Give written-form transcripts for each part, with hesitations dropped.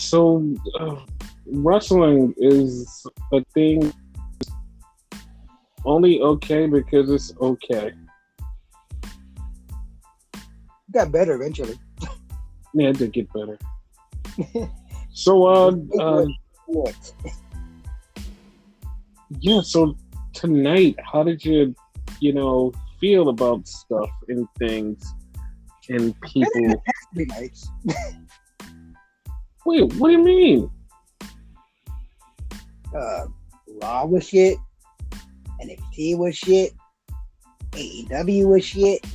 So, wrestling is a thing only okay because it's okay. Got better eventually. Yeah, it did get better. So, What? yeah, so tonight, how did you, feel about stuff and things and Better than the people? past 3 nights. Wait, what do you mean? Raw was shit. NXT was shit. AEW was shit.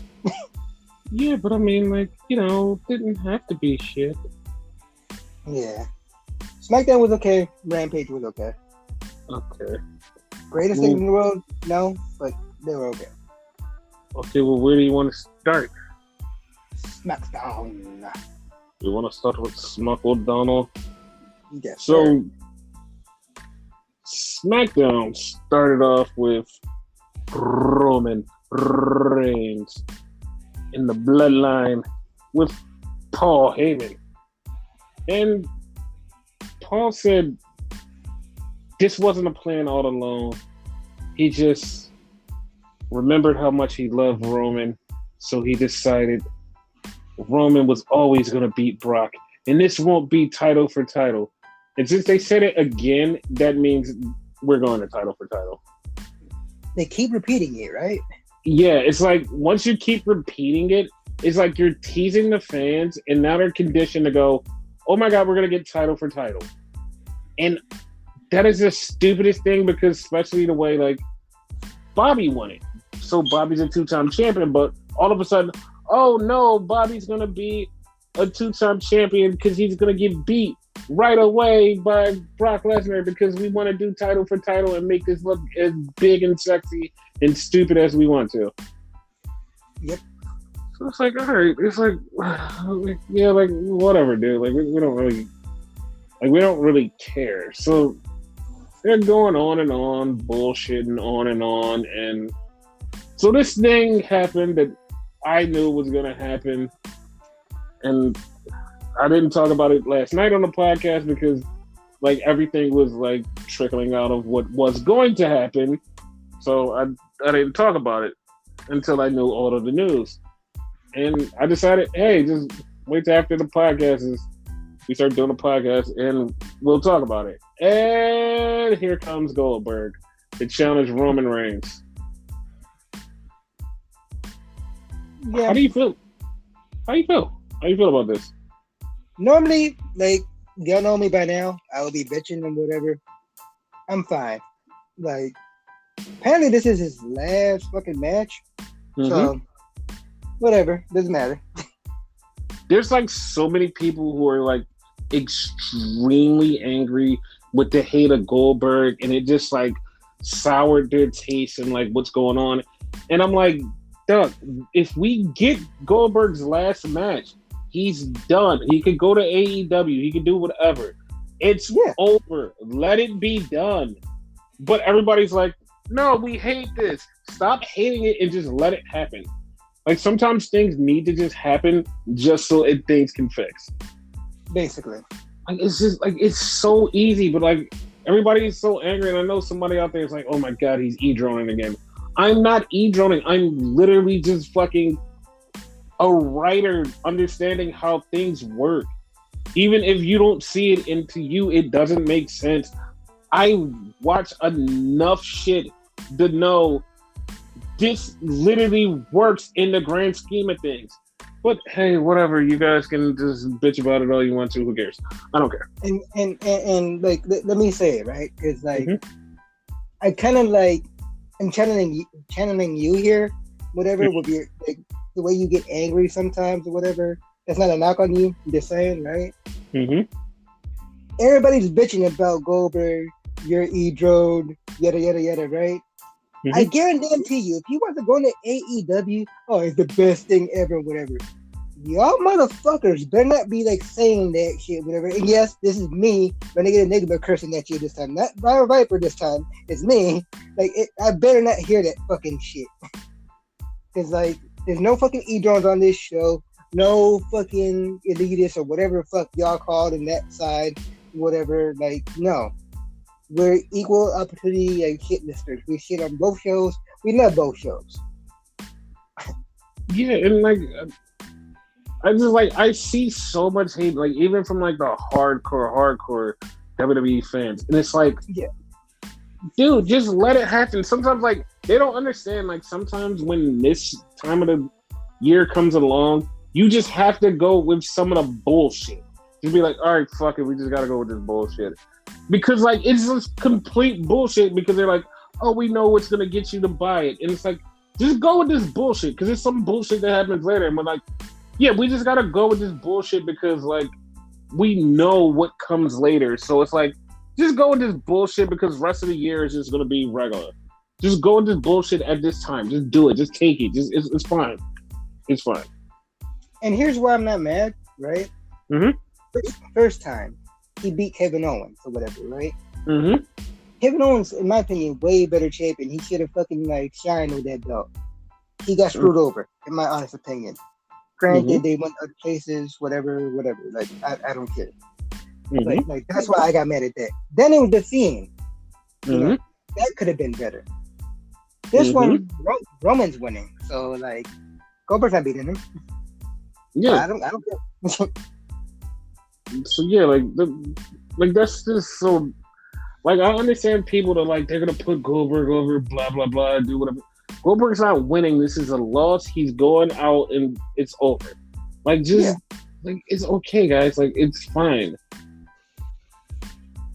Yeah, but I mean, didn't have to be shit. Yeah. SmackDown was okay. Rampage was okay. Okay. Greatest thing in the world? No, but they were okay. Okay, well, where do you want to start? SmackDown. We want to start with Smuck O'Donnell. Yes, So, SmackDown started off with Roman Reigns in the bloodline with Paul Heyman. And Paul said this wasn't a plan all along. He just remembered how much he loved Roman, so he decided Roman was always going to beat Brock. And this won't be title for title. And since they said it again, that means we're going to title for title. They keep repeating it, right? Yeah, it's like once you keep repeating it, it's like you're teasing the fans, and now they're conditioned to go, oh my God, we're going to get title for title. And that is the stupidest thing because especially the way, like, Bobby won it. So Bobby's a 2-time champion, but all of a sudden, oh no, Bobby's going to be a 2-time champion because he's going to get beat right away by Brock Lesnar because we want to do title for title and make this look as big and sexy and stupid as we want to. Yep. So it's like, all right, it's like, yeah, like, whatever, dude. Like, we don't really care. So they're going on, bullshitting on. And so this thing happened that I knew was going to happen. And I didn't talk about it last night on the podcast because, like, everything was, like, trickling out of what was going to happen. So I didn't talk about it until I knew all of the news. And I decided, hey, just wait till after the podcast we start doing the podcast and we'll talk about it. And here comes Goldberg to challenge Roman Reigns. Yeah. How do you feel? How you feel about this? Normally, like, y'all know me by now. I will be bitching and whatever. I'm fine. Like, apparently this is his last fucking match. Mm-hmm. So, whatever. Doesn't matter. There's, like, so many people who are, like, extremely angry with the hate of Goldberg, and it just, like, soured their taste and, like, what's going on. And I'm like, Doug, if we get Goldberg's last match, he's done. He could go to AEW. He could do whatever. It's over. Let it be done. But everybody's like, no, we hate this. Stop hating it and just let it happen. Like, sometimes things need to just happen just so things can fix. Basically. Like, it's just, like, it's so easy, but, like, everybody is so angry, and I know somebody out there is like, oh my God, he's e-droning again. I'm not e-droning. I'm literally just fucking a writer understanding how things work. Even if you don't see it, and to you it doesn't make sense. I watch enough shit to know this literally works in the grand scheme of things. But hey, whatever. You guys can just bitch about it all you want to. Who cares? I don't care. And like, let me say it, right? Because, like, I kind of, like, I'm channeling you here, whatever, with your, like, the way you get angry sometimes or whatever. That's not a knock on you. I'm just saying, right? Mm-hmm. Everybody's bitching about Goldberg, your e-drone, yada, yada, yada, right? Mm-hmm. I guarantee you, if you want to go into AEW, oh, it's the best thing ever, whatever. Y'all motherfuckers better not be, like, saying that shit, whatever. And yes, this is me, but I get a nigga cursing at you this time. Not Byron Viper this time. It's me. Like, I better not hear that fucking shit. Because, like, there's no fucking e-drones on this show. no fucking elitist or whatever the fuck y'all called in that side, whatever. Like, no, we're equal opportunity like shit listers. We shit on both shows. We love both shows. Yeah, and like, I just like I see so much hate, like even from like the hardcore WWE fans, and it's like, yeah, dude, just let it happen. Sometimes like they don't understand. Like sometimes when this time of the year comes along, you just have to go with some of the bullshit. Just be like, all right, fuck it, we just gotta go with this bullshit. Because like it's just complete bullshit because they're like, oh, we know what's gonna get you to buy it. And it's like, just go with this bullshit because it's some bullshit that happens later. And we're like, yeah, we just gotta go with this bullshit because like we know what comes later. So it's like, just go with this bullshit because the rest of the year is just gonna be regular. Just go with this bullshit at this time. Just do it. Just take it. Just it's fine. It's fine. And here's why I'm not mad, right? Mm-hmm. First time he beat Kevin Owens or whatever, right? Mm-hmm. Kevin Owens, in my opinion, way better shape, and he should have fucking like shined with that belt. He got screwed over, in my honest opinion. Granted, they went other places, whatever. Like I don't care. Like that's why I got mad at that. Then it was the Fiend. You know, that could have been better. This one, Roman's winning, so like Goldberg's not beating him. Yeah, I don't care. So yeah, like that's just so. Like I understand people that like they're gonna put Goldberg over, blah blah blah, do whatever. Goldberg's not winning. This is a loss. He's going out and it's over. Like just like it's okay, guys. Like it's fine.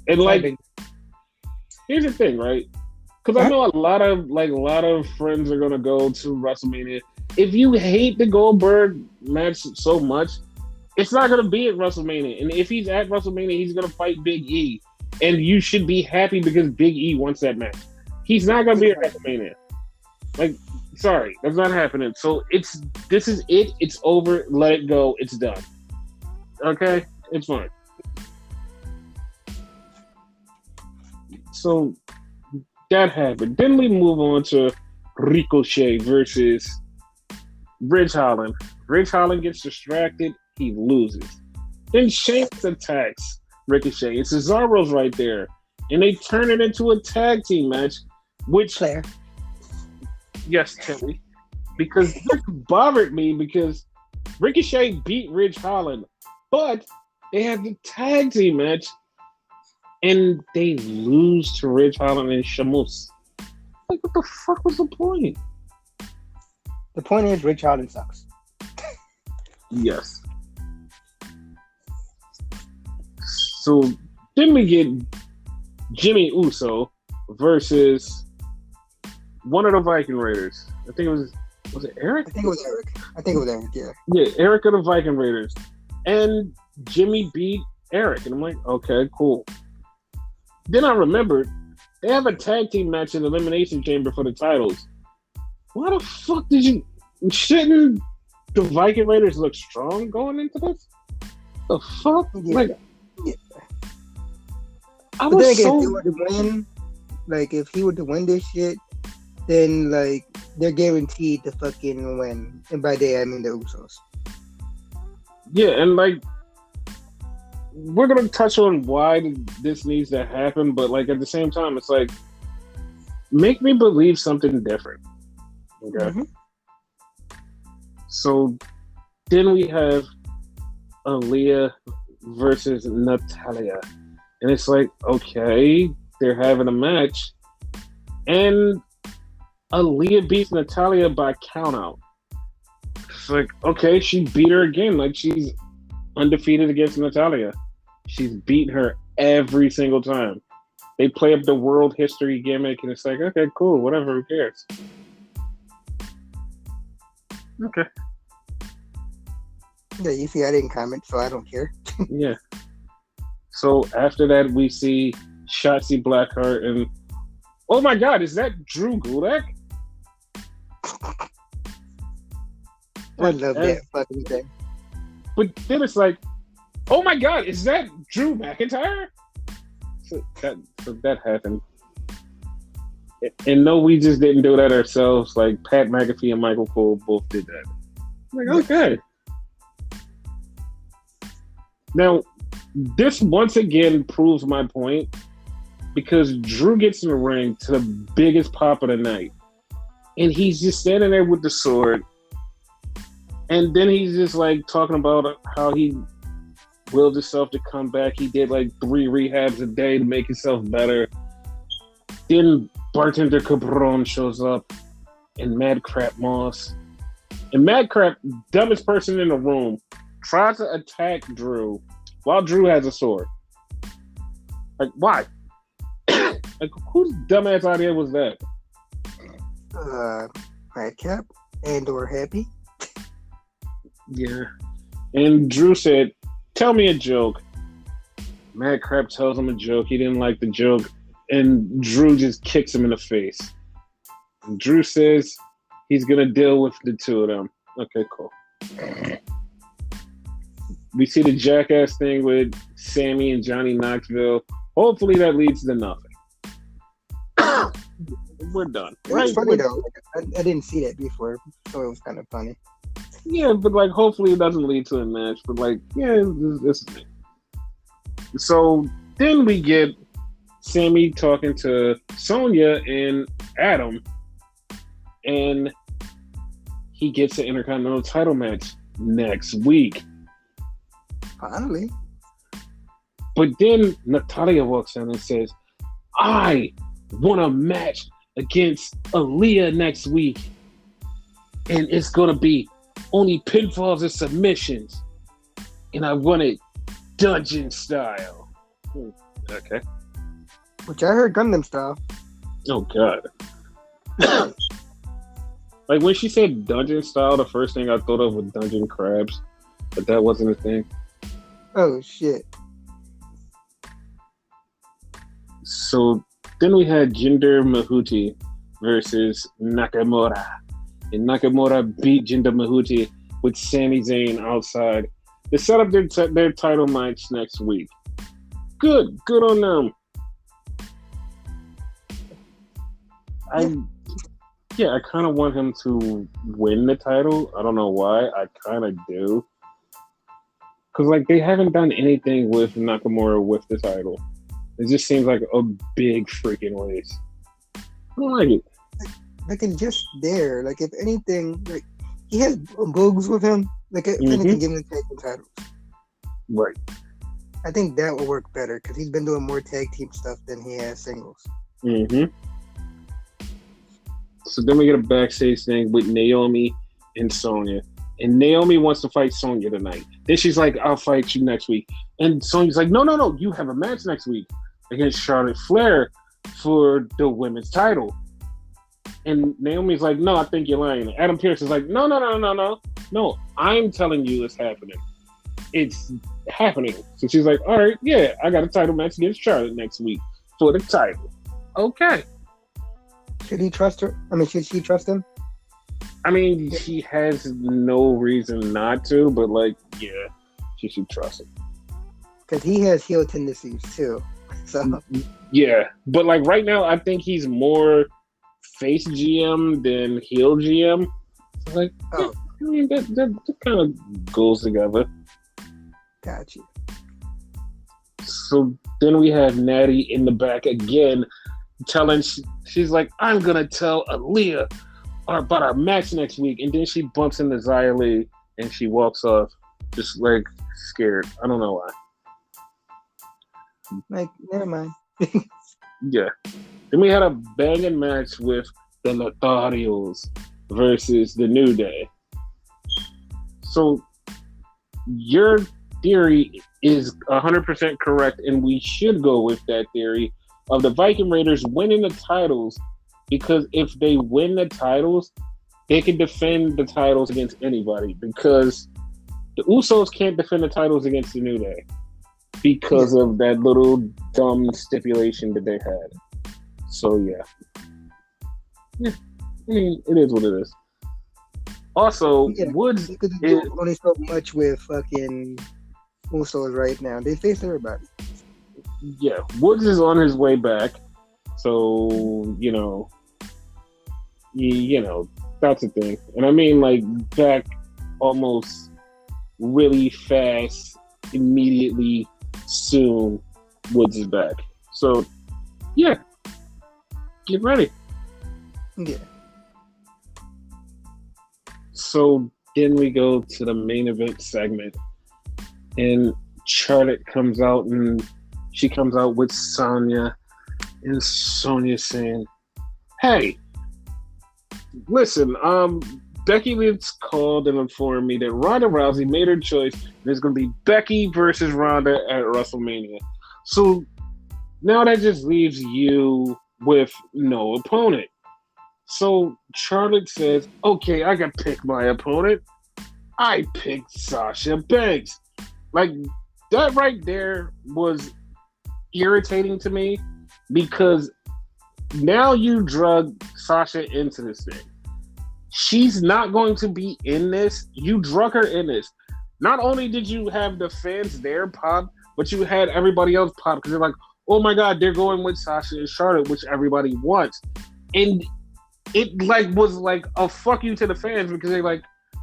And like, here's the thing, right? Because I know a lot of friends are gonna go to WrestleMania. If you hate the Goldberg match so much, it's not gonna be at WrestleMania. And if he's at WrestleMania, he's gonna fight Big E, and you should be happy because Big E wants that match. He's not gonna be at WrestleMania. Like, sorry, that's not happening. So this is it. It's over. Let it go. It's done. Okay, it's fine. So that happened. Then we move on to Ricochet versus Ridge Holland. Ridge Holland gets distracted. He loses. Then Sheamus attacks Ricochet. It's Cesaro's right there. And they turn it into a tag team match. Which, Claire. Yes, Tilly. Because this bothered me because Ricochet beat Ridge Holland. But they have the tag team match. And they lose to Ridge Holland and Sheamus. Like, what the fuck was the point? The point is, Ridge Holland sucks. Yes. So then we get Jimmy Uso versus one of the Viking Raiders. I think it was it Eric? I think it was Eric, yeah. Yeah, Eric of the Viking Raiders. And Jimmy beat Eric. And I'm like, okay, cool. Then I remembered they have a tag team match in the Elimination Chamber for the titles. Why the fuck shouldn't the Viking Raiders look strong going into this? The fuck? Yeah. Like, I but was then again, so... if he were to win, like if he were to win this shit, then like they're guaranteed to fucking win. And by they I mean the Usos. Yeah, and like we're gonna touch on why this needs to happen, but like at the same time, it's like make me believe something different. Okay. So then we have Aaliyah versus Natalya. And it's like, okay, they're having a match. And Aaliyah beats Natalya by countout. It's like, okay, she beat her again. Like, she's undefeated against Natalya. She's beaten her every single time. They play up the world history gimmick, and it's like, okay, cool, whatever, who cares? Okay. Yeah, you see, I didn't comment, so I don't care. Yeah. So after that, we see Shotzi Blackheart, and oh my God, is that Drew Gulak? I love that fucking thing. But then it's like, oh my God, is that Drew McIntyre? So that happened. And no, we just didn't do that ourselves. Like Pat McAfee and Michael Cole both did that. I'm like, okay. Now, this once again proves my point because Drew gets in the ring to the biggest pop of the night. And he's just standing there with the sword. And then he's just like talking about how he willed himself to come back. He did like 3 rehabs a day to make himself better. Then Bartender Cabron shows up and Madcap Moss. And Madcap, dumbest person in the room, tries to attack Drew while Drew has a sword. Like, why? Like, whose dumbass idea was that? Madcap and or Happy. Yeah. And Drew said, tell me a joke. Madcap tells him a joke. He didn't like the joke. And Drew just kicks him in the face. And Drew says he's going to deal with the two of them. Okay, cool. We see the jackass thing with Sammy and Johnny Knoxville. Hopefully that leads to nothing. We're done. It was funny though. I didn't see that before, so it was kind of funny. Yeah, but like hopefully it doesn't lead to a match. But like, yeah, this is it. So then we get Sammy talking to Sonya and Adam, and he gets an Intercontinental title match next week. Finally. But then Natalya walks in and says, I want a match against Aaliyah next week. And it's going to be only pinfalls and submissions. And I want it dungeon style. Okay. Which I heard Gundam style. Oh, God. Like, when she said dungeon style, the first thing I thought of was Dungeon Crabs. But that wasn't a thing. Oh, shit. So then we had Jinder Mahal versus Nakamura. And Nakamura beat Jinder Mahal with Sami Zayn outside. They set up their title match next week. Good on them. I kind of want him to win the title. I don't know why. I kind of do. Because, like, they haven't done anything with Nakamura with the title. It just seems like a big freaking waste. I don't like it. Like, it's just there. Like, if anything, like, he has bugs with him. Like, if anything, give him the tag team titles. Right. I think that will work better because he's been doing more tag team stuff than he has singles. Mm-hmm. So then we get a backstage thing with Naomi and Sonya. And Naomi wants to fight Sonya tonight. Then she's like, I'll fight you next week. And Sonya's like, no. You have a match next week against Charlotte Flair for the women's title. And Naomi's like, no, I think you're lying. Adam Pearce is like, no. No, I'm telling you it's happening. It's happening. So she's like, all right, yeah, I got a title match against Charlotte next week for the title. Okay. Should he trust her? I mean, should she trust him? I mean, she has no reason not to, but like, yeah, she should trust him. Because he has heel tendencies too. So yeah, but like right now, I think he's more face GM than heel GM. So like, I mean, that kind of goes together. Gotcha. So then we have Natty in the back again, telling she's like, I'm gonna tell Aaliyah about our match next week, and then she bumps into Xia Li and she walks off, just like scared. I don't know why. Like, never mind. Yeah. Then we had a banging match with the Lotharios versus the New Day. So your theory is 100% correct, and we should go with that theory of the Viking Raiders winning the titles, because if they win the titles, they can defend the titles against anybody, because the Usos can't defend the titles against the New Day because of that little dumb stipulation that they had. So yeah, I mean, it is what it is. Also, Woods could do only so much with fucking Usos right now. They face everybody. Yeah, Woods is on his way back, so you know, that's the thing. And I mean, like, back almost really fast immediately soon Woods is back. So, yeah, get ready. Yeah. So then we go to the main event segment, and Charlotte comes out, and she comes out with Sonya, and Sonya's saying, "Hey, listen, Becky Lynch called and informed me that Ronda Rousey made her choice. There's going to be Becky versus Ronda at WrestleMania. So now that just leaves you with no opponent." So Charlotte says, "Okay, I can pick my opponent. I picked Sasha Banks." Like, that right there was irritating to me because now you drug Sasha into this thing. She's not going to be in this. You drug her in this. Not only did you have the fans there pop, but you had everybody else pop because they're like, "Oh my God, they're going with Sasha and Charlotte," which everybody wants. And it like was like a fuck you to the fans because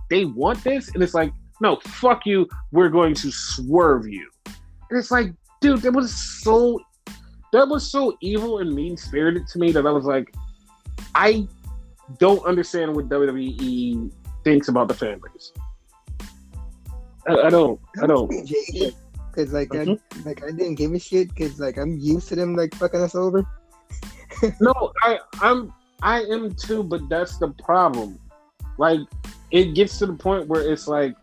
they want this, and it's like, no, fuck you, we're going to swerve you. And it's like, dude, that was so evil and mean spirited to me that I was like, I don't understand what WWE thinks about the fan base. I don't. Because I didn't give a shit because I'm used to them fucking us over. No, I am too, but that's the problem. Like, it gets to the point where it's like,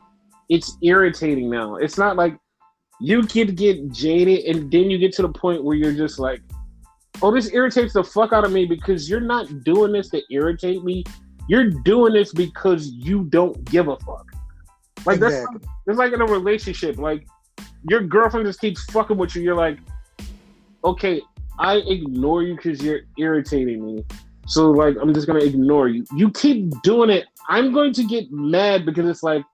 it's irritating now. It's not like you could get jaded and then you get to the point where you're just like, oh, this irritates the fuck out of me because you're not doing this to irritate me. You're doing this because you don't give a fuck. Like, exactly. It's like in a relationship. Like, your girlfriend just keeps fucking with you. You're like, okay, I ignore you because you're irritating me. So, like, I'm just going to ignore you. You keep doing it. I'm going to get mad because it's like,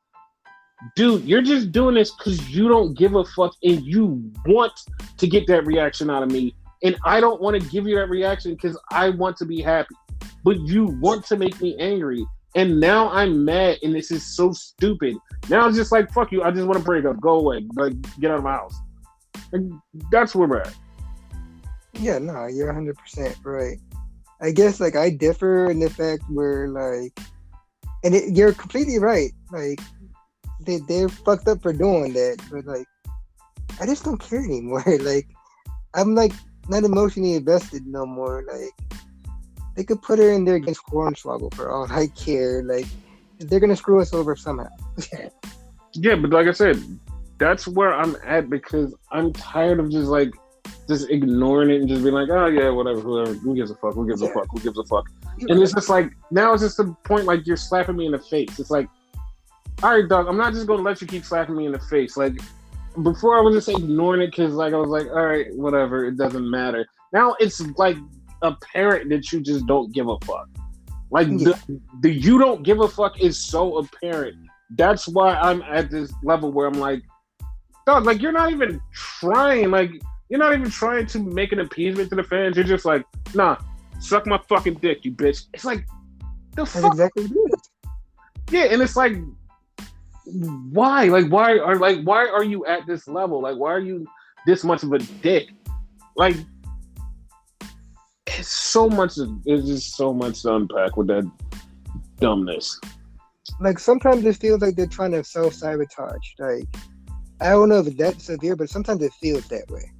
dude, you're just doing this because you don't give a fuck and you want to get that reaction out of me. And I don't want to give you that reaction because I want to be happy. But you want to make me angry. And now I'm mad and this is so stupid. Now it's just like, fuck you. I just want to break up. Go away. Like, get out of my house. Like, that's where we're at. Yeah, no, you're 100% right. I guess I differ in the fact where you're completely right. Like, they're fucked up for doing that, but I just don't care anymore. Like, I'm not emotionally invested no more. Like, they could put her in there against Hornswoggle for all I care. Like, they're gonna screw us over somehow. Yeah, but like I said, that's where I'm at because I'm tired of just ignoring it and just being like, oh yeah, whatever, whoever, who gives a fuck, who gives a fuck, who gives a fuck. And it's just like, now it's just the point like you're slapping me in the face. It's like, all right, dog, I'm not just going to let you keep slapping me in the face. Like, before I was just ignoring it because I was like, all right, whatever, it doesn't matter. Now it's like apparent that you just don't give a fuck. Like, the you don't give a fuck is so apparent. That's why I'm at this level where I'm like, dog, like, you're not even trying. Like, you're not even trying to make an appeasement to the fans. You're just like, nah, suck my fucking dick, you bitch. It's like, the fuck? That's exactly what it is. Yeah, and it's like, why? Like, why are you at this level? Like, why are you this much of a dick? Like, it's just so much to unpack with that dumbness. Like, sometimes it feels like they're trying to self-sabotage. Like, I don't know if it's that severe, but sometimes it feels that way.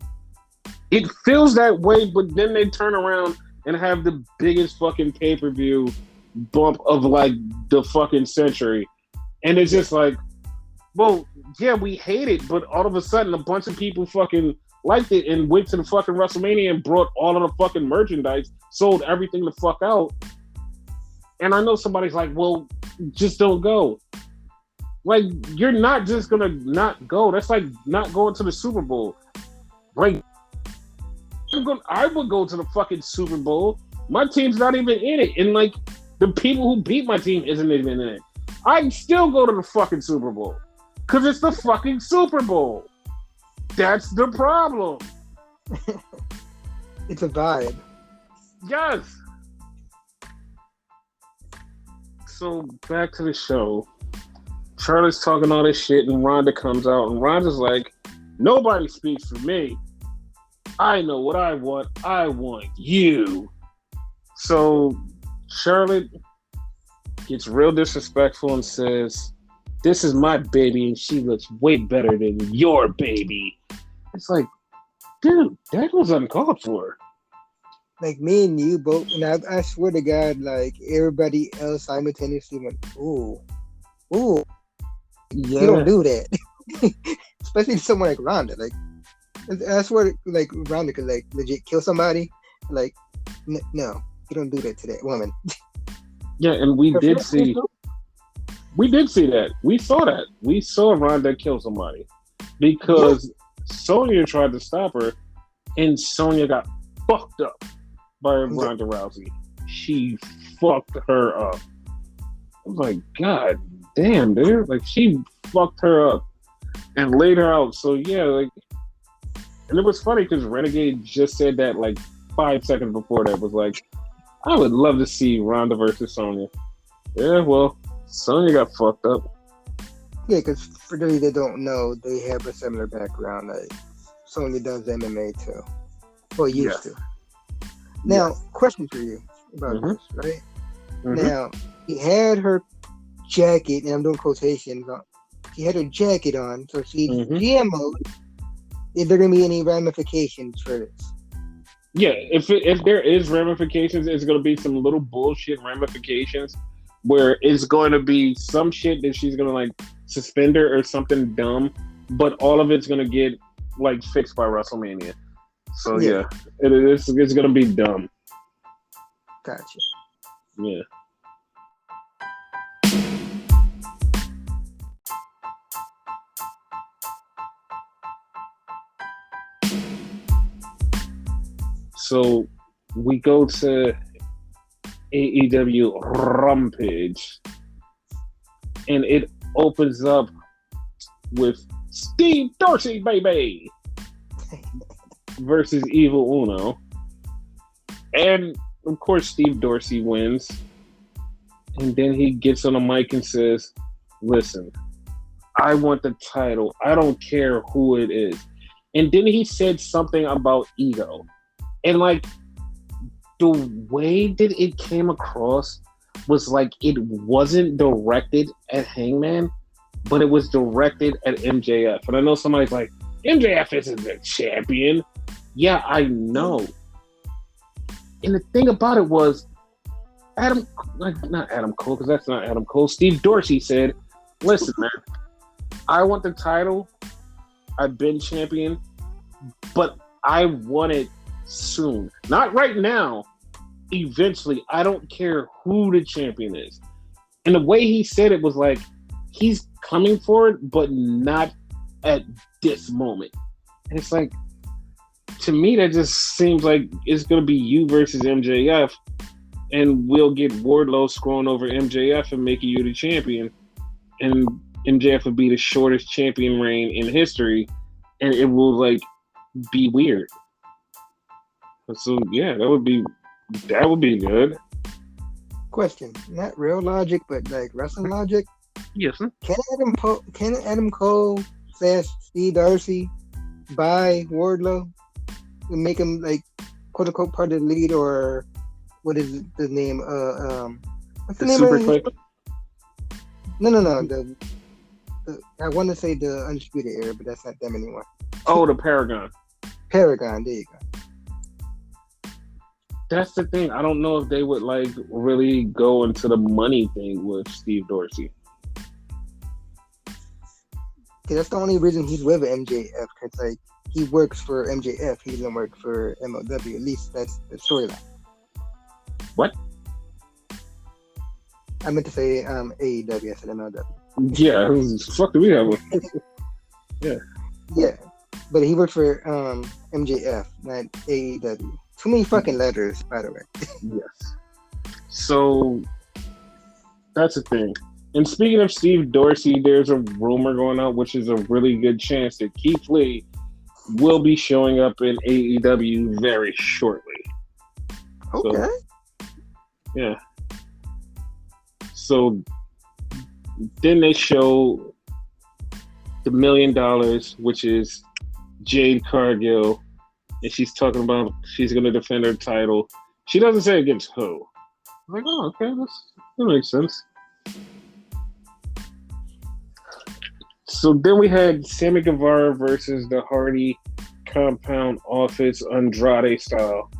It feels that way, but then they turn around and have the biggest fucking pay-per-view bump of like the fucking century. And it's just like, well, yeah, we hate it, but all of a sudden a bunch of people fucking liked it and went to the fucking WrestleMania and brought all of the fucking merchandise, sold everything the fuck out. And I know somebody's like, well, just don't go. Like, you're not just gonna not go. That's like not going to the Super Bowl. Like, I would go to the fucking Super Bowl. My team's not even in it. And like, the people who beat my team isn't even in it. I'd still go to the fucking Super Bowl. Because it's the fucking Super Bowl. That's the problem. It's a vibe. Yes. So, back to the show. Charlotte's talking all this shit, and Ronda comes out, and Ronda's like, "Nobody speaks for me. I know what I want. I want you." So Charlotte gets real disrespectful and says, "This is my baby, and she looks way better than your baby." It's like, dude, that was uncalled for. Like me and you both, and I swear to God, like everybody else simultaneously went, "Ooh, ooh." Yeah. You don't do that, especially someone like Ronda. Like, I swear, like Ronda could like legit kill somebody. Like, no, you don't do that to that woman. Yeah, and we did see that. We saw that. We saw Ronda kill somebody because Sonya tried to stop her, and Sonya got fucked up by Ronda Rousey. She fucked her up. I was like, God damn, dude! Like, she fucked her up and laid her out. So yeah, like, and it was funny because Renegade just said that like 5 seconds before that. Was like, I would love to see Ronda versus Sonya. Yeah, well, Sonya got fucked up. Yeah, because for those that don't know, they have a similar background. Like, Sonya does MMA too, or used to. Now, question for you about this, right? Mm-hmm. Now, he had her jacket, and I'm doing quotations on. She had her jacket on, so she's GMO. Is there going to be any ramifications for this? Yeah, if there is ramifications, it's going to be some little bullshit ramifications where it's going to be some shit that she's going to like suspend her or something dumb, but all of it's going to get like fixed by WrestleMania. So yeah, it's going to be dumb. Gotcha. Yeah. So we go to AEW Rampage, and it opens up with Steve Dorsey, baby, versus Evil Uno. And of course, Steve Dorsey wins. And then he gets on the mic and says, "Listen, I want the title. I don't care who it is." And then he said something about ego. And like, the way that it came across was like it wasn't directed at Hangman, but it was directed at MJF. And I know somebody's like, MJF isn't the champion. Yeah, I know. And the thing about it was, not Adam Cole, because that's not Adam Cole. Steve Dorsey said, "Listen, man, I want the title. I've been champion, but I want it soon. Not right now. Eventually. I don't care who the champion is." And the way he said it was like, he's coming for it, but not at this moment. And it's like, to me, that just seems like it's going to be you versus MJF, and we'll get Wardlow screwing over MJF and making you the champion. And MJF will be the shortest champion reign in history, and it will like be weird. So yeah, that would be good. Question, not real logic, but like wrestling logic. Yes. Sir. Can Adam Cole / Steve Dorsey buy Wardlow and make him like quote unquote part of the lead, or what is the name? What's the name Super of Click? No. I want to say the Undisputed Era, but that's not them anymore. Oh, the Paragon. Paragon. There you go. That's the thing. I don't know if they would like really go into the money thing with Steve Dorsey. That's the only reason he's with MJF, because like he works for MJF, he doesn't work for MLW. At least that's the storyline. What? I meant to say AEW. I said MLW. Yeah, who the fuck do we have with? Yeah, but he works for MJF, not AEW. Too many fucking letters, by the way. Yes. So that's the thing. And speaking of Steve Dorsey, there's a rumor going out, which is a really good chance that Keith Lee will be showing up in AEW very shortly. Okay. So, yeah. So Then they show the $1 million, which is Jade Cargill, and she's talking about she's going to defend her title. She doesn't say against who. I'm like, oh, okay, that makes sense. So then we had Sammy Guevara versus the Hardy Compound Office Andrade style.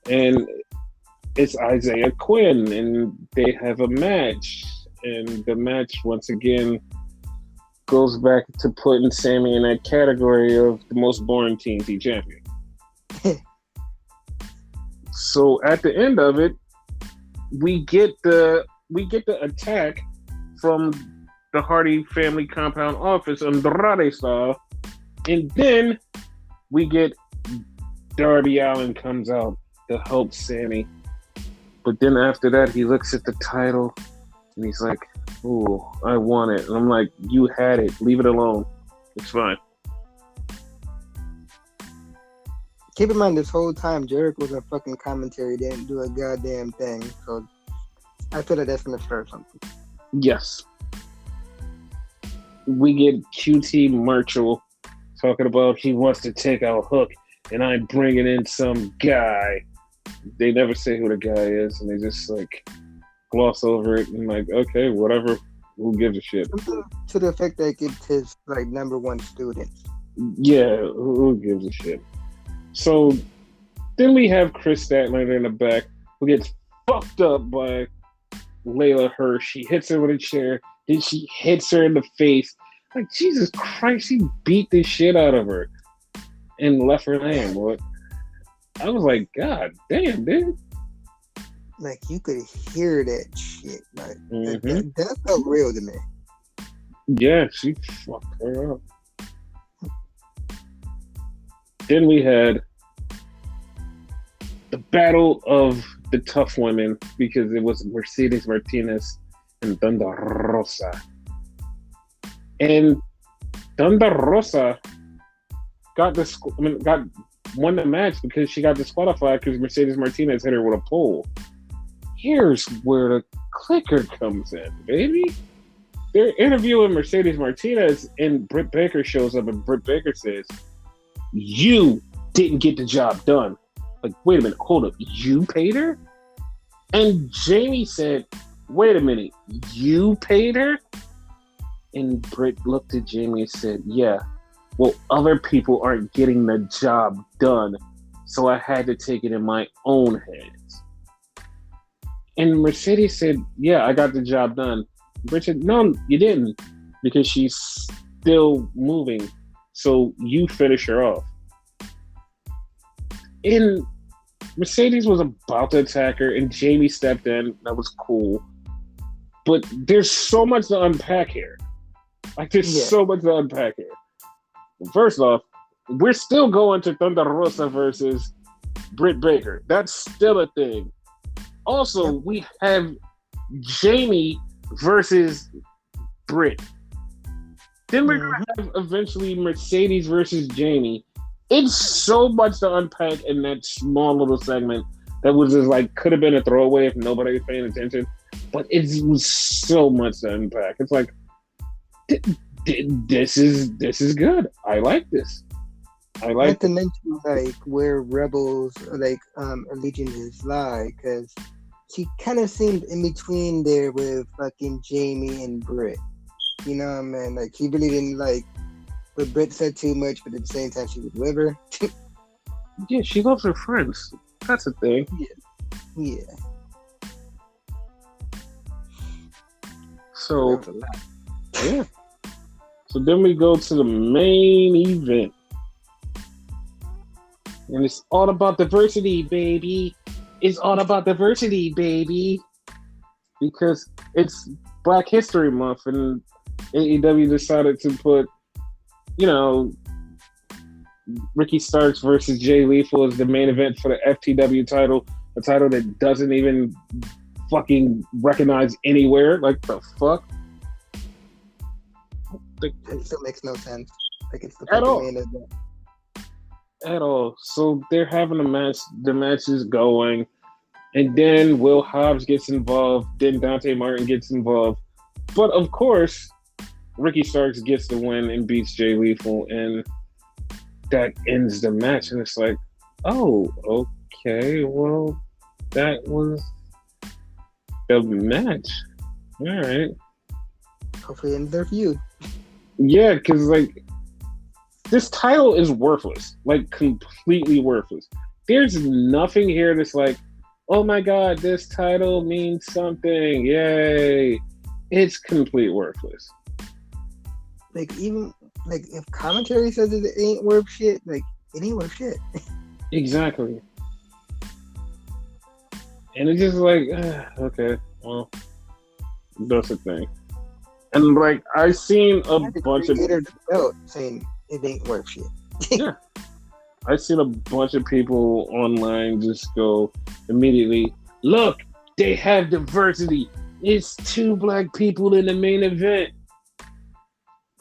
And it's Isaiah Quinn, and they have a match. And the match, once again, goes back to putting Sammy in that category of the most boring TNT champion. So at the end of it, we get the attack from the Hardy Family Compound Office, Andrade style, and then we get Darby Allin comes out to help Sammy. But then after that, he looks at the title and he's like, "Ooh, I want it." And I'm like, "You had it. Leave it alone. It's fine." Keep in mind, this whole time, Jericho was a fucking commentary. Didn't do a goddamn thing. So I feel like that's going to start something. Yes. We get QT Marshall talking about he wants to take out Hook, and I'm bringing in some guy. They never say who the guy is, and they just like gloss over it and like, okay, whatever. Who gives a shit? To the effect that it's his like number one student. Yeah, who gives a shit? So then we have Chris Statlander in the back who gets fucked up by Layla Hirsch. She hits her with a chair. Then she hits her in the face. Like, Jesus Christ, he beat the shit out of her and left her laying. What? I was like, God damn, dude. Like, you could hear that shit. Like, that felt real to me. Yeah, she fucked her up. Then we had the battle of the tough women because it was Mercedes Martinez and Thunder Rosa. And Thunder Rosa won the match because she got disqualified because Mercedes Martinez hit her with a pole. Here's where the clicker comes in, baby. They're interviewing Mercedes Martinez and Britt Baker shows up and Britt Baker says, "You didn't get the job done." Like, wait a minute, hold up. You paid her? And Jamie said, "Wait a minute, you paid her?" And Britt looked at Jamie and said, "Yeah, well, other people aren't getting the job done, so I had to take it in my own hands." And Mercedes said, "Yeah, I got the job done." Britt said, "No, you didn't, because she's still moving, so you finish her off." And Mercedes was about to attack her, and Jamie stepped in. That was cool. But there's so much to unpack here. Like, there's so much to unpack here. First off, we're still going to Thunder Rosa versus Britt Baker. That's still a thing. Also, we have Jamie versus Britt. Then we're going to have eventually Mercedes versus Jamie. It's so much to unpack in that small little segment that was just like, could have been a throwaway if nobody was paying attention. But it was so much to unpack. It's like, this is good. I like this. Not to mention like where Rebels like allegiances lie, because she kind of seemed in between there with fucking Jamie and Britt. You know what I mean? Like, she really didn't like what Britt said too much, but at the same time she would with her. Yeah, she loves her friends. That's the thing. Yeah. So yeah. So then we go to the main event. And it's all about diversity, baby. It's all about diversity, baby. Because it's Black History Month and AEW decided to put, Ricky Starks versus Jay Lethal as the main event for the FTW title, a title that doesn't even fucking recognize anywhere. Like, the fuck? It still makes no sense. Like, it's the at all. main event. At all. So they're having a match. The match is going. And then Will Hobbs gets involved. Then Dante Martin gets involved. But of course, Ricky Starks gets the win and beats Jay Lethal, and that ends the match. And it's like, oh, okay, well, that was the match. All right. Hopefully, end their feud. Yeah, because like this title is worthless, like completely worthless. There's nothing here that's like, oh my god, this title means something. Yay! It's complete worthless. Like even like if commentary says it ain't worth shit, like it ain't worth shit. Exactly. And it's just like, okay, well, that's the thing. And like I seen a bunch of saying it ain't worth shit. Yeah. I seen a bunch of people online just go immediately, look, they have diversity. It's 2 black people in the main event.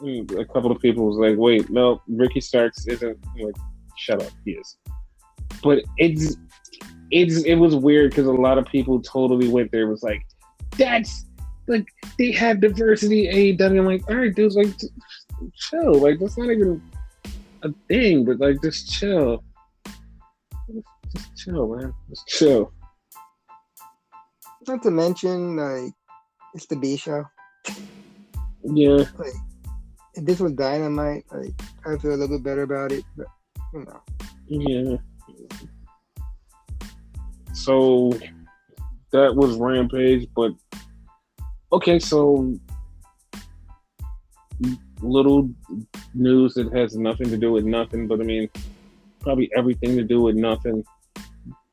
And a couple of people was like, wait, no, Ricky Starks isn't. I'm like, shut up, he is. But it was weird because a lot of people totally went there. It was like, that's like they have diversity AEW. I'm like, all right, dudes, like chill. Like that's not even a thing, but like just chill. Just chill, man. Just chill. Not to mention, like, it's the B show. Yeah. Like, if this was Dynamite, like, I feel a little bit better about it, but you know. Yeah. So that was Rampage, but okay, so little news that has nothing to do with nothing, but I mean probably everything to do with nothing.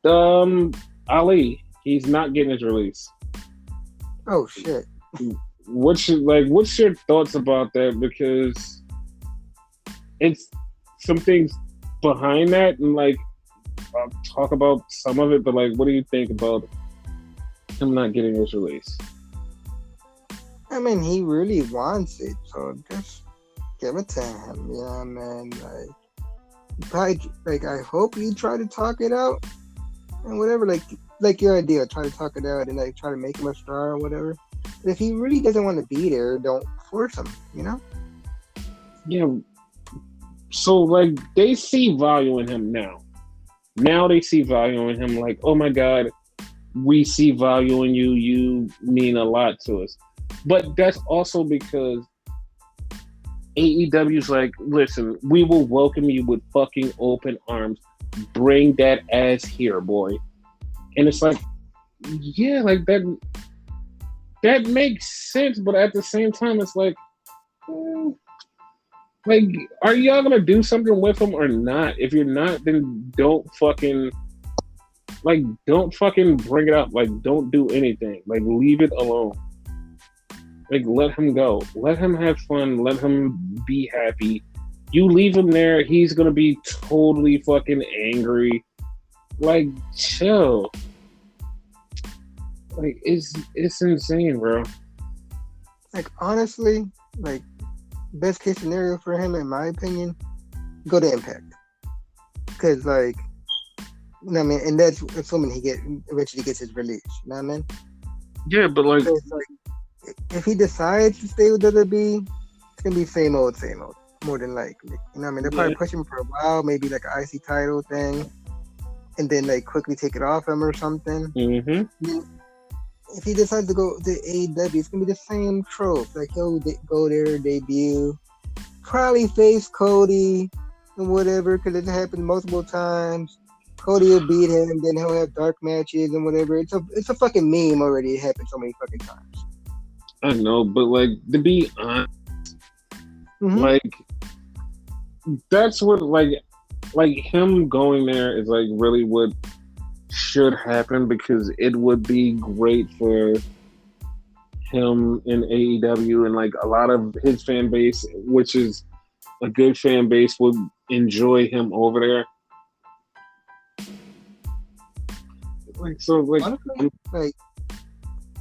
Ali, he's not getting his release. Oh shit. What's your thoughts about that? Because it's some things behind that, and like I'll talk about some of it, but like what do you think about him not getting his release? I mean, he really wants it, so just give it to him. Yeah, man. Like, I hope you try to talk it out and whatever. Like your idea, try to talk it out and like try to make him a star or whatever. But if he really doesn't want to be there, don't force him. You know? Yeah. So like they see value in him now. Now they see value in him. Like, oh my god, we see value in you. You mean a lot to us. But that's also because AEW's like, listen, we will welcome you with fucking open arms. Bring that ass here, boy. And it's like, yeah, like that makes sense, but at the same time, it's like, like, are y'all gonna do something with him or not? If you're not, then don't fucking bring it up. Like, don't do anything. Like, leave it alone. Like, let him go. Let him have fun. Let him be happy. You leave him there, he's gonna be totally fucking angry. Like, chill. Like, it's insane, bro. Like, honestly, like, best case scenario for him, in my opinion, go to Impact. Because, like, you know what I mean? And that's assuming he eventually gets his release. You know what I mean? Yeah, but like if he decides to stay with WWE, it's gonna be same old, more than likely. You know what I mean? They'll probably push him for a while, maybe like an IC title thing, and then like quickly take it off him or something. Mm-hmm. If he decides to go to AEW, it's gonna be the same trope. Like he'll go there, debut, probably face Cody and whatever, because it happened multiple times. Cody will beat him, then he'll have dark matches and whatever. It's a fucking meme already. It happened so many fucking times. I know, but like to be honest, like that's what like him going there is like really what should happen, because it would be great for him in AEW, and like a lot of his fan base, which is a good fan base, would enjoy him over there. Like, so like, honestly, like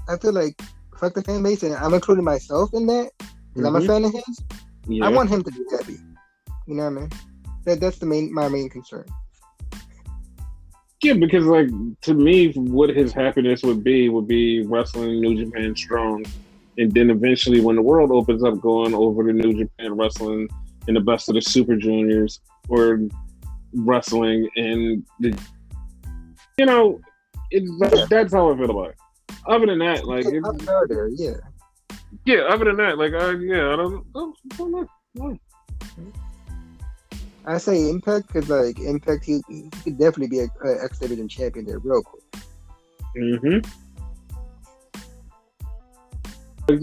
I feel like fuck the fan base, and I'm including myself in that because I'm a fan of his. Yeah. I want him to be happy. You know what I mean? That's my main concern. Yeah, because like to me, what his happiness would be wrestling New Japan Strong and then eventually when the world opens up, going over to New Japan Wrestling and the best of the Super Juniors or wrestling, and you know, that's how I feel about it. Other than that, like, yeah. Other than that, like, I don't know. I say Impact because, like, Impact, he could definitely be an X Division champion there, real quick. Like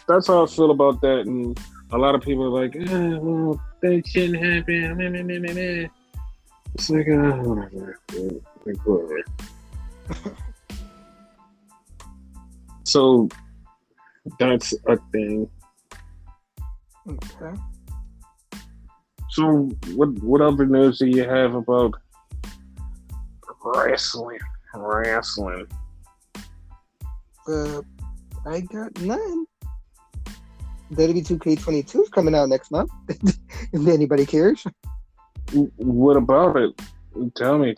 that's how I feel about that, and a lot of people are like, well, that shouldn't happen. It's like, whatever. Like, whatever. So that's a thing. Okay. So what other news do you have about wrestling? I got none. WWE 2K22 is coming out next month. If anybody cares. What about it? Tell me.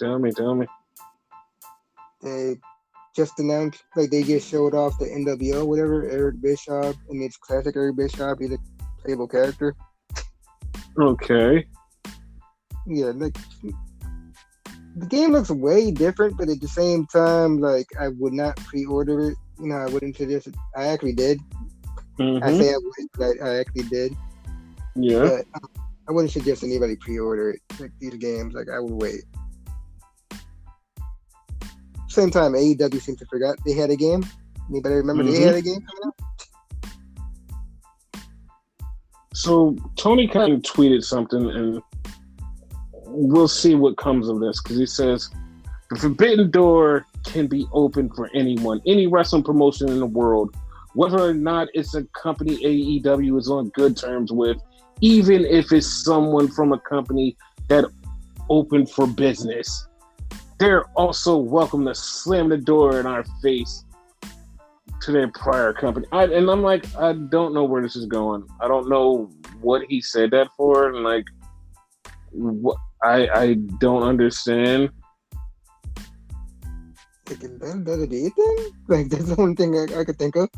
They just announced, like, they just showed off the NWO, whatever, Eric Bischoff, and it's classic Eric Bischoff. He's a playable character. Okay. Yeah, like, the game looks way different, but at the same time, like, I would not pre-order it. You know, I wouldn't suggest it. I actually did. I say I wouldn't, but I actually did. Yeah. But I wouldn't suggest anybody pre-order it. Like, these games, like, I would wait. Same time, AEW seems to forgot they had a game. Anybody remember they had a game coming out? So Tony Khan tweeted something, and we'll see what comes of this, because he says the forbidden door can be open for anyone, any wrestling promotion in the world, whether or not it's a company AEW is on good terms with, even if it's someone from a company that opened for business. They're also welcome to slam the door in our face to their prior company. And I'm like, I don't know where this is going. I don't know what he said that for. And like, what I don't understand. Thinking that'll be it then? Like, that's the only thing I could think of.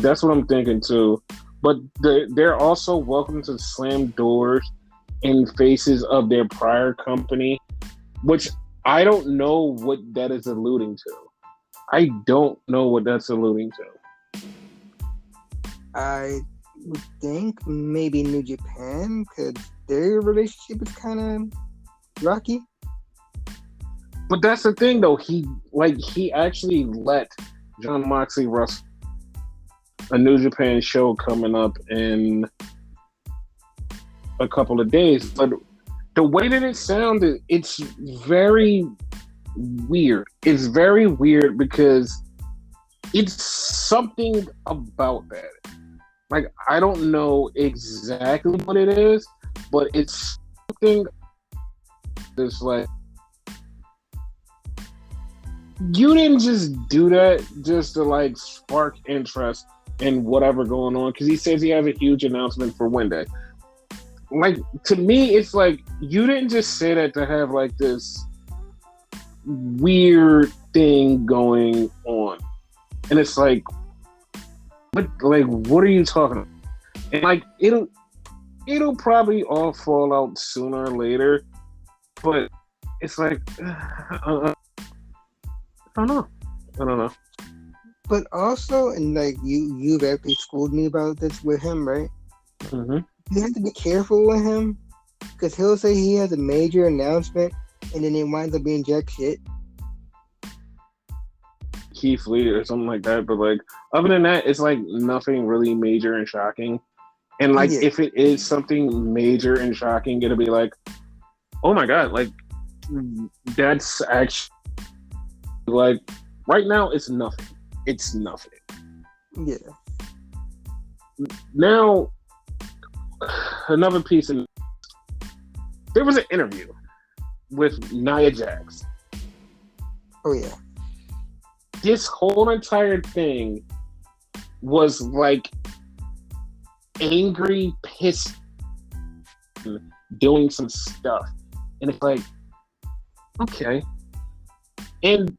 That's what I'm thinking too. But they're also welcome to slam doors in faces of their prior company, which I don't know what that is alluding to. I don't know what that's alluding to. I would think maybe New Japan, because their relationship is kind of rocky. But that's the thing, though. He actually let Jon Moxley wrestle a New Japan show coming up in a couple of days. But the way that it sounded, it's very weird. It's very weird because it's something about that. Like, I don't know exactly what it is, but it's something that's like, you didn't just do that just to like spark interest in whatever going on, because he says he has a huge announcement for Wednesday. Like, to me, it's like, you didn't just say that to have like this weird thing going on. And it's like, what are you talking about? And like, it'll probably all fall out sooner or later, but it's like, I don't know. But also, and like, you've actually schooled me about this with him, right? You have to be careful with him, because he'll say he has a major announcement, and then it winds up being jack shit. Keith Lee or something like that, but like, other than that, it's like nothing really major and shocking. And like, if it is something major and shocking, it'll be like, oh my god, like, that's actually, like, right now it's nothing. It's nothing. Yeah. Now, another piece of, there was an interview with Nia Jax. Oh yeah. This whole entire thing was like angry, pissed, doing some stuff. And it's like, okay. And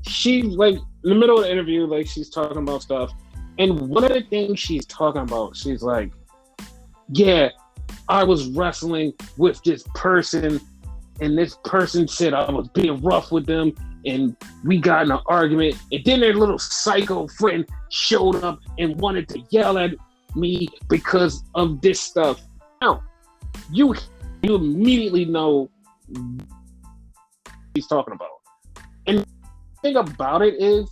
she, like, in the middle of the interview, like she's talking about stuff, and one of the things she's talking about, she's like, "Yeah, I was wrestling with this person, and this person said I was being rough with them, and we got in an argument, and then their little psycho friend showed up and wanted to yell at me because of this stuff." Now, you immediately know what she's talking about. And the thing about it is,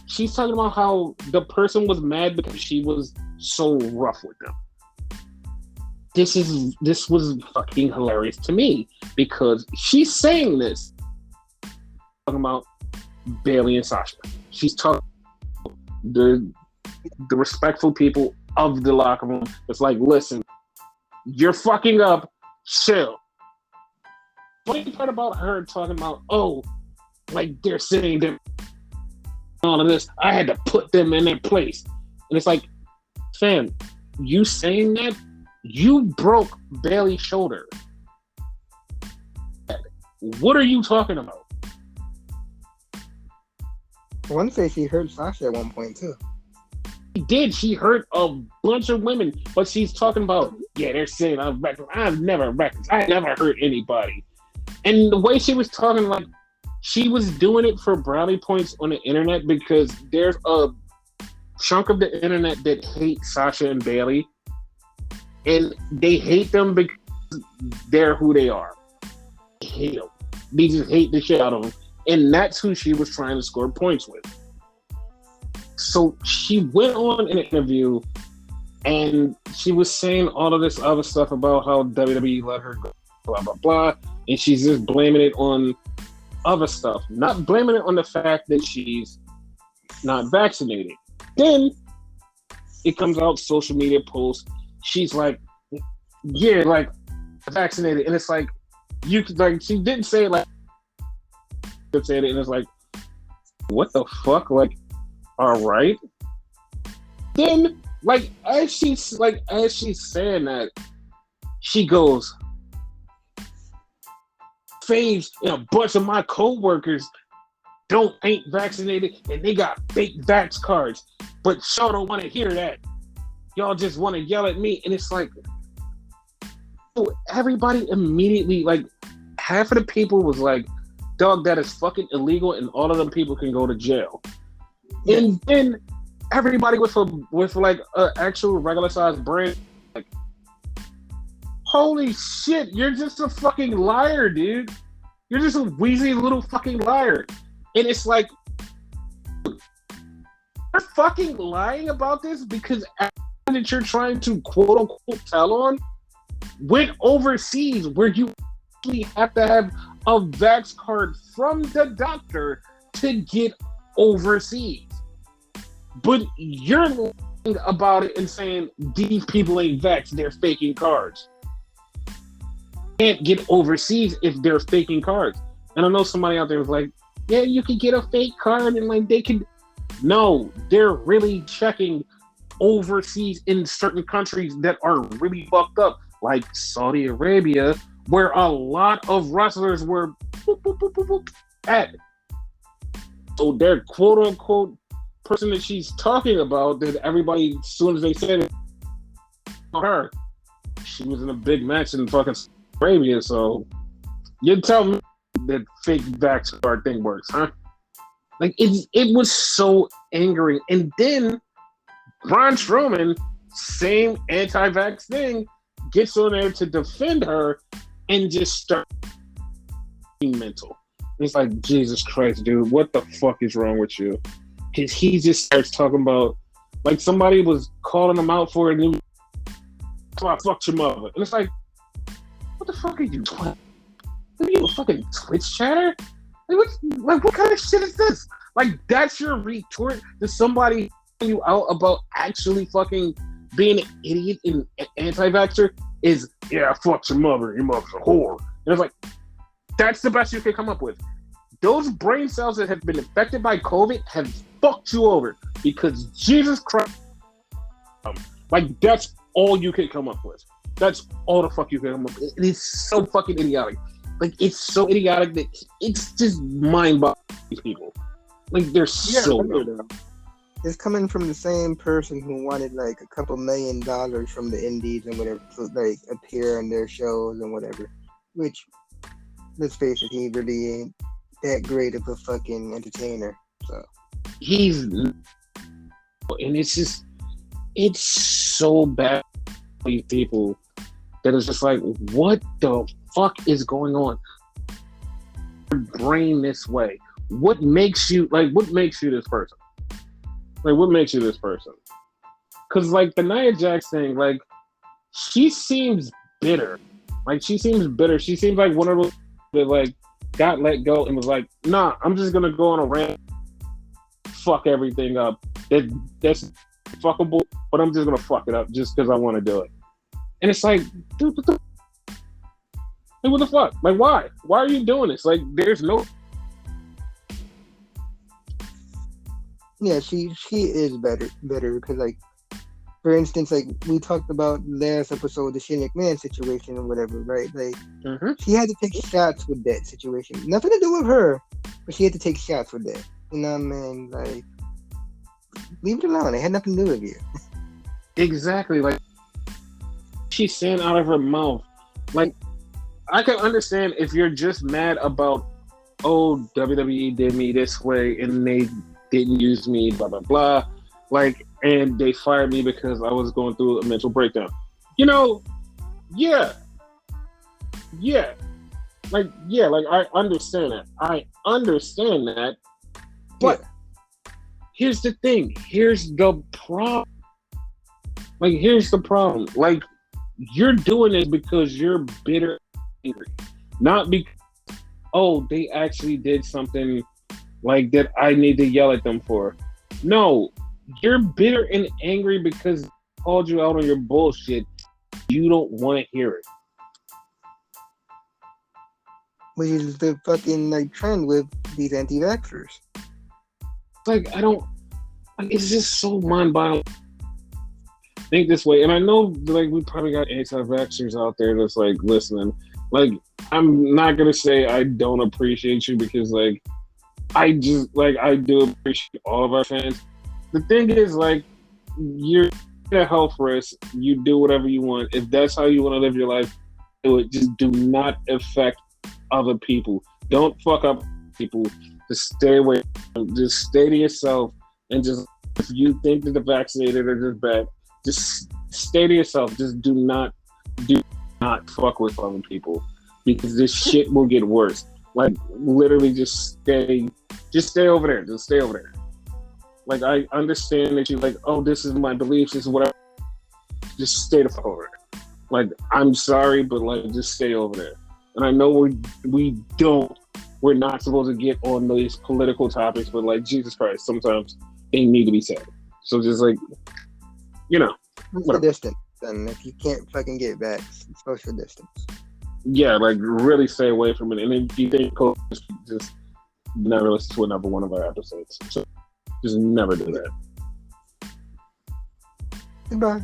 she's talking about how the person was mad because she was so rough with them. This was fucking hilarious to me because she's saying this, talking about Bayley and Sasha. She's talking about the respectful people of the locker room. It's like, listen, you're fucking up. Chill. The funny part about her talking about, oh, like they're saying that all of this, I had to put them in their place, and it's like, fam, you saying that? You broke Bayley's shoulder. What are you talking about? I want to say she hurt Sasha at one point too. She did. She hurt a bunch of women, but she's talking about, yeah, they're saying I've never hurt anybody. And the way she was talking, like she was doing it for brownie points on the internet because there's a chunk of the internet that hate Sasha and Bayley. And they hate them because they're who they are. They hate them. They just hate the shit out of them. And that's who she was trying to score points with. So she went on in an interview and she was saying all of this other stuff about how WWE let her go, blah, blah, blah. And she's just blaming it on other stuff. Not blaming it on the fact that she's not vaccinated. Then it comes out, social media posts. She's like, yeah, like vaccinated, and it's like you could like she didn't say it like said it, and it's like, what the fuck? Like, all right. Then like as she's saying that, she goes, Faves and a bunch of my co-workers ain't vaccinated and they got fake vax cards, but y'all don't want to hear that. Y'all just want to yell at me. And it's like, everybody immediately, like, half of the people was like, dog, that is fucking illegal and all of them people can go to jail. And then everybody with like an actual regular sized brain, like, holy shit, you're just a fucking liar, dude. You're just a wheezy little fucking liar. And it's like, you're fucking lying about this because that you're trying to quote unquote tell on went overseas where you actually have to have a vax card from the doctor to get overseas. But you're lying about it and saying these people ain't vaxxed, they're faking cards. Can't get overseas if they're faking cards. And I know somebody out there was like, yeah, you can get a fake card and like they can. No, they're really checking overseas in certain countries that are really fucked up, like Saudi Arabia, where a lot of wrestlers were at. So their quote unquote person that she's talking about, that everybody, as soon as they said it, her, she was in a big match in fucking Arabia. So you tell me that fake vax card thing works, huh? Like it was so angering. And then Braun Strowman, same anti-vax thing, gets on there to defend her and just start being mental. It's like, Jesus Christ, dude, what the fuck is wrong with you? Because he just starts talking about, like, somebody was calling him out for a new, so I fucked your mother. And it's like, what the fuck are you doing? Are you a fucking Twitch chatter? What kind of shit is this? Like, that's your retort to somebody you out about actually fucking being an idiot and anti-vaxxer is, yeah, I fucked your mother's a whore. And it's like, that's the best you can come up with. Those brain cells that have been infected by COVID have fucked you over because Jesus Christ. Like, that's all you can come up with. That's all the fuck you can come up with. It is so fucking idiotic. Like, it's so idiotic that it's just mind-boggling these people. Like they're so dumb. It's coming from the same person who wanted like a couple $1 million from the indies and whatever to like appear on their shows and whatever. Which, let's face it, he really ain't that great of a fucking entertainer. So he's, and it's so bad for these people that it's just like, what the fuck is going on? Your brain this way. What makes you this person? Like, what makes you this person? Because, like, the Nia Jax thing, like, she seems bitter. Like, she seems bitter. She seems like one of those that, like, got let go and was like, nah, I'm just going to go on a rant, fuck everything up. That's fuckable, but I'm just going to fuck it up just because I want to do it. And it's like, dude, what the fuck? Like, why? Why are you doing this? Like, there's no... Yeah, she is better because, like, for instance, like we talked about last episode, the Shane McMahon situation or whatever, right? Like, she had to take shots with that situation. Nothing to do with her, but she had to take shots with that. You know what I mean? Like, leave it alone. It had nothing to do with you. Exactly. Like, she's saying out of her mouth. Like, I can understand if you're just mad about, oh, WWE did me this way and they didn't use me, blah, blah, blah. Like, and they fired me because I was going through a mental breakdown. You know, yeah. Like, I understand that. But here's the thing. Here's the problem. Like, you're doing it because you're bitter and angry. Not because, oh, they actually did something like that I need to yell at them for. No, you're bitter and angry because they called you out on your bullshit. You don't want to hear it. Which is the fucking like trend with these anti-vaxxers. Like, it's just so mind-boggling. Think this way, and I know, like, we probably got anti-vaxxers out there that's like listening. Like, I'm not gonna say I don't appreciate you because, like, I do appreciate all of our fans. The thing is, like, you're a health risk. You do whatever you want. If that's how you want to live your life, do it. Just do not affect other people. Don't fuck up people. Just stay away. Just stay to yourself. And just, if you think that the vaccinated are just bad, just stay to yourself. Just do not fuck with other people because this shit will get worse. Like, literally, just stay over there. Just stay over there. Like, I understand that you're like, oh, this is my beliefs, this is whatever. Just stay the fuck over there. Like, I'm sorry, but, like, just stay over there. And I know we're not supposed to get on these political topics, but, like, Jesus Christ, sometimes they need to be said. So just, like, you know. Social distance. And if you can't fucking get back, social distance. Yeah, like, really stay away from it. And if you think COVID, just never listen to another one of our episodes. So just never do that. Goodbye.